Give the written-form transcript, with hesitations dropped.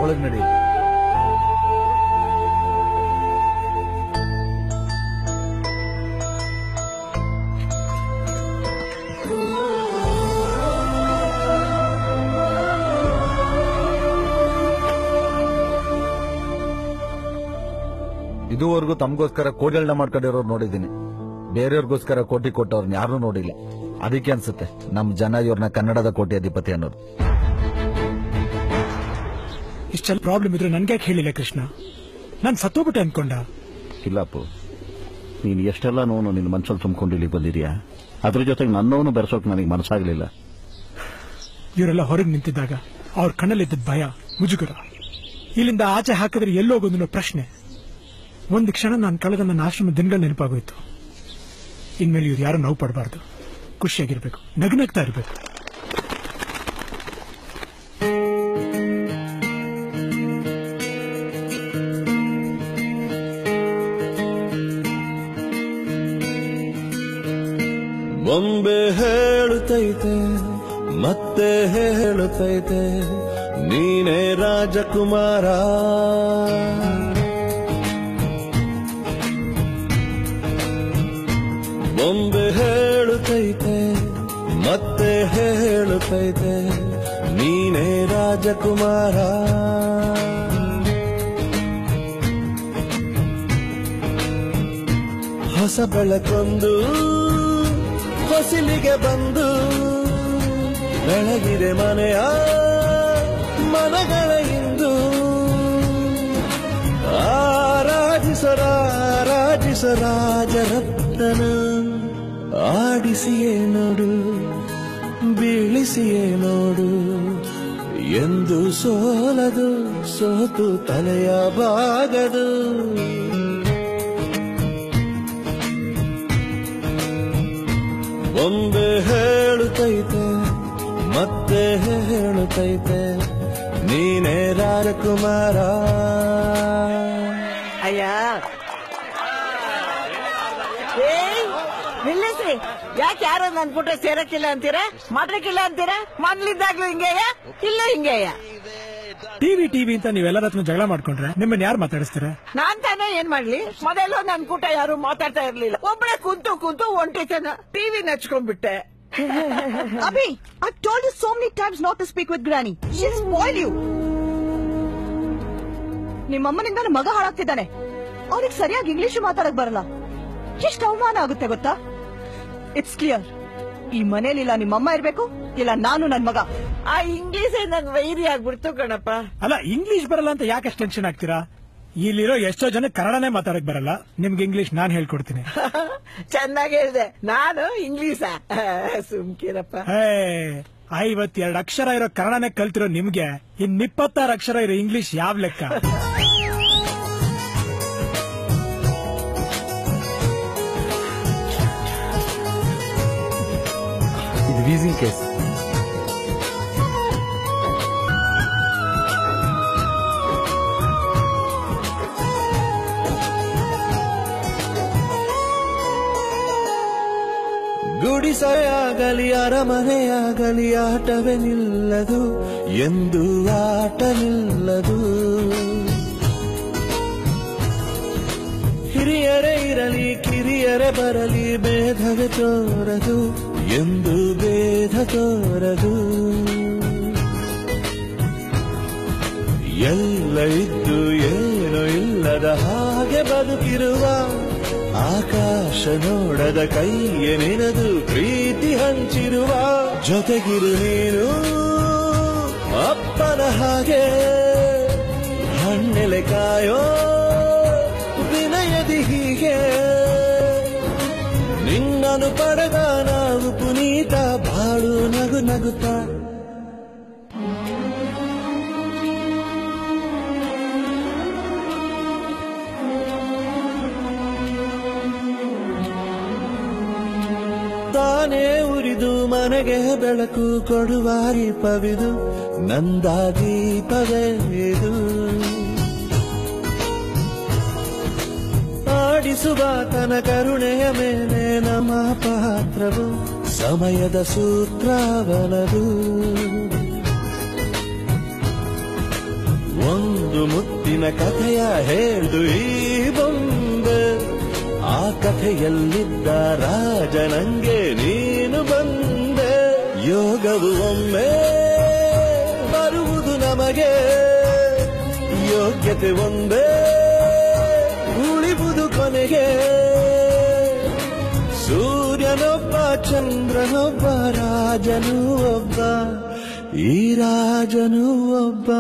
ಒಳಗ್ ನಡಿ. ಇದುವರೆಗೂ ತಮಗೋಸ್ಕರ ಕೋಟಿಗಳನ್ನ ಮಾಡ್ಕೊಂಡಿರೋರು ನೋಡಿದ್ದೀನಿ, ಬೇರೆಯವ್ರಿಗೋಸ್ಕರ ಕೋಟಿ ಕೊಟ್ಟವ್ರನ್ನ ಯಾರು ನೋಡಿಲ್ಲ. ಅದಕ್ಕೆ ಅನ್ಸುತ್ತೆ ನಮ್ ಜನ ಇವ್ರನ್ನ ಕನ್ನಡದ ಕೋಟಿ ಅಧಿಪತಿ ಅನ್ನೋದು. ಇಷ್ಟೆಲ್ಲ ಪ್ರಾಬ್ಲಮ್ ಇದ್ರೆ ನನ್ಗೆ ಹೇಳಿಲ್ಲ ಕೃಷ್ಣ, ನಾನ್ ಸತ್ತೋಗ್ಬಿಟ್ಟೆ ಅನ್ಕೊಂಡ. ಇಲ್ಲಪ್ಪು, ನೀನ್ ಎಷ್ಟೆಲ್ಲ ನೋವು ನಿನ್ ಮನ್ಸಲ್ಲಿ ತುಂಬಿಕೊಂಡು ಇಲ್ಲಿ ಬಂದಿದ್ಯಾ, ಅದ್ರ ಜೊತೆಗೆ ನನ್ನೋನು ಬೆರೆಸೋಕ್ ನನಗೆ ಮನಸ್ಸಾಗ್ಲಿಲ್ಲ. ಇವರೆಲ್ಲ ಹೊರಗೆ ನಿಂತಿದ್ದಾಗ ಅವ್ರ ಕಣ್ಣಲ್ಲಿದ್ದ ಭಯ, ಮುಜುಗರ, ಇಲ್ಲಿಂದ ಆಚೆ ಹಾಕಿದ್ರೆ ಎಲ್ಲೋಗೋದು ಪ್ರಶ್ನೆ. ಒಂದು ಕ್ಷಣ ನಾನು ಕಳೆದ ನನ್ನ ಆಶ್ರಮ ದಿನಗಳು ನೆನಪಾಗೋಯ್ತು. ಇನ್ಮೇಲೆ ಇವ್ರು ಯಾರು ನೋವು ಪಡಬಾರ್ದು, ಖುಷಿಯಾಗಿರ್ಬೇಕು, ನಗ್ನಗ್ತಾ ಇರ್ಬೇಕು. ಬೊಂಬೆ ಹೇಳುತ್ತೈತೆ ಮತ್ತೆ ಹೇಳುತ್ತೈತೆ ನೀನೇ ರಾಜಕುಮಾರ. ಬೊಂಬೆ ಹೇಳುತ್ತೈತೆ ಮತ್ತೆ ಹೇಳುತ್ತೈತೆ ನೀನೇ ರಾಜಕುಮಾರ. ಹೊಸ ಬೆಳಕೊಂದು ಹೊಸಿಲಿಗೆ ಬಂದು ಬೆಳಗಿದೆ ಮನೆಯ ಮನಗಳ ಇಂದು. ರಾಜರತ್ನ ಆಡಿಸಿಯೇ ನೋಡು, ಬೀಳಿಸಿಯೇ ನೋಡು, ಎಂದು ಸೋಲದು, ಸೋತು ತಲೆಯ ಬಾಗದು. ಬೊಂಬೆ ಹೇಳುತ್ತೈತೆ ಮತ್ತೆ ಹೇಳುತ್ತೈತೆ ನೀನೇ ರಾಜಕುಮಾರ. ಅಯ್ಯ ನಿಲ್ಲಿಸ್ರಿ, ಯಾಕೆ ಯಾರೋ ನನ್ ಪುಟ್ಟ ಸೇರಕ್ಕಿಲ್ಲ ಅಂತೀರಾ, ಮಾಡ್ಲಿಕ್ಕಿಲ್ಲ ಅಂತೀರಾ? ಮೊದ್ಲಿದ್ದಾಗ್ಲೂ ಹಿಂಗೆಯ, ಇಲ್ಲ ಹಿಂಗೆಯ. ಟಿವಿ ಅಂತ ನೀವೆಲ್ಲರ ಹತ್ರ ಜಗಳ ಮಾಡ್ಕೊಂಡ್ರೆ ನಿಮ್ಮನ್ನ ಯಾರು ಮಾತಾಡಿಸ್ತೀರ? ನಾನ್ ತಾನೇ ಏನ್ ಮಾಡ್ಲಿ? ಮೊದಲು ನನ್ ಕೂಟ ಯಾರು ಮಾತಾಡ್ತಾ ಇರ್ಲಿಲ್ಲ, ಒಬ್ಬಳೆ ಕುಂತು ಒಂಟಿತನ TV ನಚ್ಕೊಂಡ್ಬಿಟ್ಟೆ. Abhi, I've told you so many times not to speak with Granny. She'll spoil you. ನಿಮ್ಮಮ್ಮನಿಂದ ನನ್ನ ಮಗ ಹಾಳಾಗ್ತಿದ್ದಾನೆ, ಅವ್ರಿಗೆ ಸರಿಯಾಗಿ ಇಂಗ್ಲಿಷ್ ಮಾತಾಡಕ್ ಬರಲ್ಲ. ಎಷ್ಟು ಅವಮಾನ ಆಗುತ್ತೆ ಗೊತ್ತಾ? ಇಟ್ಸ್ ಕ್ಲಿಯರ್, ಈ ಮನೇಲಿ ಇಲ್ಲ ನಿಮ್ಮಮ್ಮ ಇರ್ಬೇಕು, ಇಲ್ಲ ನಾನು ನನ್ ಮಗ. ಆ ಇಂಗ್ಲಿಷ್ ನನ್ ವೈರಿ ಆಗ್ಬಿಡ್ತು ಕಣಪ್ಪ. ಅಲ್ಲ, ಇಂಗ್ಲಿಷ್ ಬರಲ್ಲ ಅಂತ ಯಾಕೆ ಟೆನ್ಷನ್ ಆಗ್ತೀರಾ? ಇಲ್ಲಿರೋ ಎಷ್ಟೋ ಜನ ಕನ್ನಡನೇ ಮಾತಾಡಕ್ ಬರಲ್ಲ, ನಿಮ್ಗೆ ಇಂಗ್ಲಿಷ್ ನಾನ್ ಹೇಳ್ಕೊಡ್ತೀನಿ. ಚೆನ್ನಾಗಿ ಹೇಳಿದೆ, ನಾನು ಇಂಗ್ಲಿಷ ಸುಮ್ಕಿರಪ್ಪ. 52 ಅಕ್ಷರ ಇರೋ ಕನ್ನಡನೇ ಕಲ್ತಿರೋ ನಿಮ್ಗೆ 26 ಅಕ್ಷರ ಇರೋ ಇಂಗ್ಲಿಷ್ ಯಾವ ಲೆಕ್ಕ? ಇದು ವೀಸಿಂಗ್ ಕೇಸ್. ಗುಡಿಸೆಯಾಗಲಿ ಅರಮನೆಯಾಗಲಿ ಆಟವೇ ನಿಲ್ಲದು, ಎಂದು ಆಟ ನಿಲ್ಲದು. ಹಿರಿಯರೇ ಇರಲಿ ಕಿರಿಯರೇ ಬರಲಿ ಭೇದವೇ ತೋರದು, ಎಂದು ಭೇದ ತೋರದು. ಎಲ್ಲ ಇದ್ದು ಏನೋ ಇಲ್ಲದ ಹಾಗೆ ಬದುಕಿರುವ, ಆಕಾಶ ನೋಡದ ಕೈಯೇ ನೆನೆದು ಪ್ರೀತಿ ಹಂಚಿರುವ, ಜೊತೆಗಿರು ನೀನು ಅಪ್ಪನ ಹಾಗೆ ಹಣ್ಣೆಲೆ ಕಾಯೋ ವಿನಯದಿ ಹೀಗೆ. ನಿನ್ನನು ಪಡೆದ ನಾವು ಪುನೀತ, ಬಾಳು ನಗು ನಗುತ್ತಾ. ತಾನೇ ಉರಿದು ಮನೆಗೆ ಬೆಳಕು ಕೊಡುವ ದೀಪವಿದು, ನಂದ ದೀಪವೇ ಇದು. ಆಡಿಸುವ ತನ ಕರುಣೆಯ ಮೇಲೆ ನಮ್ಮ ಪಾತ್ರವು, ಸಮಯದ ಸೂತ್ರವನದು. ಒಂದು ಮುತ್ತಿನ ಕಥೆಯ ಹೇಳ್ದು ಈ ಬೊಂಬೆ. ಆ ಕಥೆಯಲ್ಲಿದ್ದ ರಾಜ ನಂಗೆ ನೀನು ಬಂದೆ. ಯೋಗವು ಒಮ್ಮೆ ಬರುವುದು ನಮಗೆ, ಯೋಗ್ಯತೆ ಒಂದೇ ಉಳಿವುದು ಕೊನೆಗೆ. ಸೂರ್ಯನೊಬ್ಬ ಚಂದ್ರನೊಬ್ಬ ರಾಜನು ಒಬ್ಬ, ಈ ರಾಜನು ಒಬ್ಬ.